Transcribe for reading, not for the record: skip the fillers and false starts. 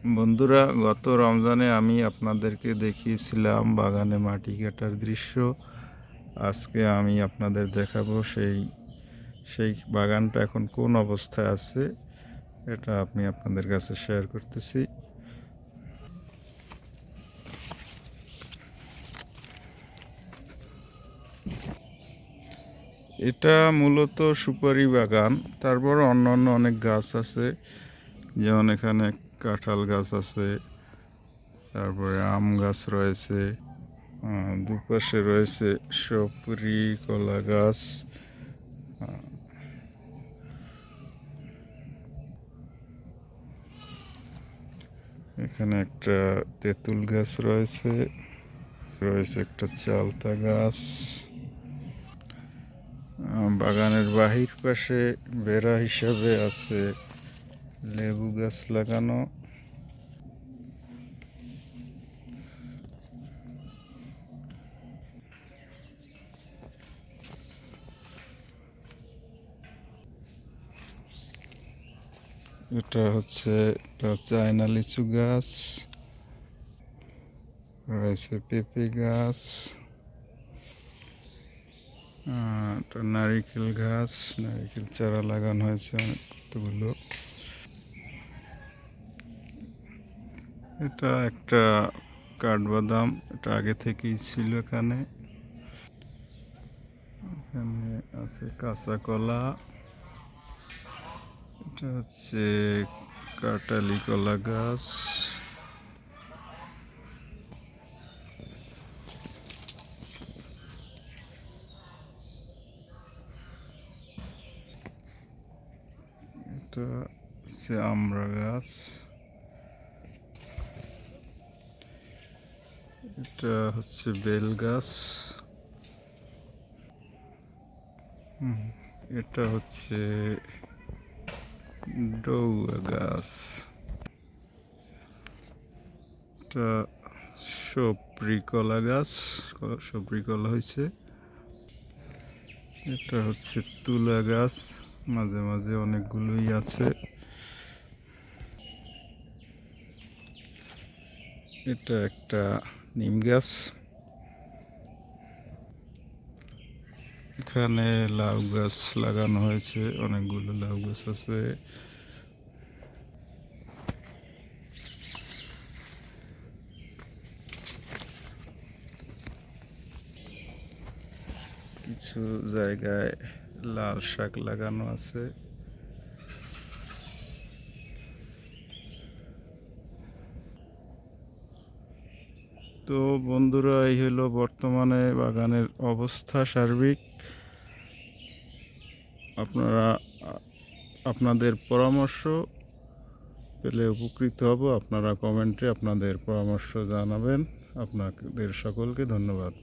বন্ধুরা, গত রমজানে আমি আপনাদেরকে দেখিয়েছিলাম বাগানে মাটি কাটার দৃশ্য। আজকে আমি আপনাদের দেখাবো সেই বাগানটা এখন কোন অবস্থায় আছে, এটা আমি আপনাদের কাছে শেয়ার করতেছি। এটা মূলত সুপারি বাগান, তারপর অন্যান্য অনেক গাছ আছে, যেমন এখানে কাঁঠাল গাছ আছে, তারপরে আম গাছ রয়েছে, দুপাশে রয়েছে সপুরি কলা গাছ। এখানে একটা তেঁতুল গাছ রয়েছে, একটা চালতা গাছ। বাগানের বাহির পাশে বেড়া হিসাবে আছে লেবু গাছ লাগানো। এটা হচ্ছে চায়না লিচু গাছ, রয়েছে পেঁপে গাছ, একটা নারিকেল গাছ, নারিকেল চারা লাগানো হয়েছে অনেকগুলো। এটা একটা কাঠবাদাম, এটা আগে থেকেই ছিল এখানে। এখানে আছে কাঁচা কলা, এটা হচ্ছে কাটালি কলা গাছ। এটা হচ্ছে আমড়া গাছ। এটা হচ্ছে বেল গাছ। এটা হচ্ছে ডৌয়া গাছ। এটা সপুরি কলা গাছ, সপুরি কলা হয়েছে। এটা হচ্ছে তুলা গাছ, মাঝে মাঝে অনেকগুলোই আছে। এটা একটা নিম গাছ। এখানে লাউ গাছ লাগানো হয়েছে, অনেকগুলো লাউ গাছ আছে। কিছু জায়গায় লাল শাক লাগানো আছে। তো বন্ধুরা, এই হলো বর্তমানে বাগানের অবস্থা সার্বিক। আপনাদের পরামর্শ পেলে উপকৃত হব। আপনারা কমেন্টে আপনাদের পরামর্শ জানাবেন। আপনাদের সকলকে ধন্যবাদ।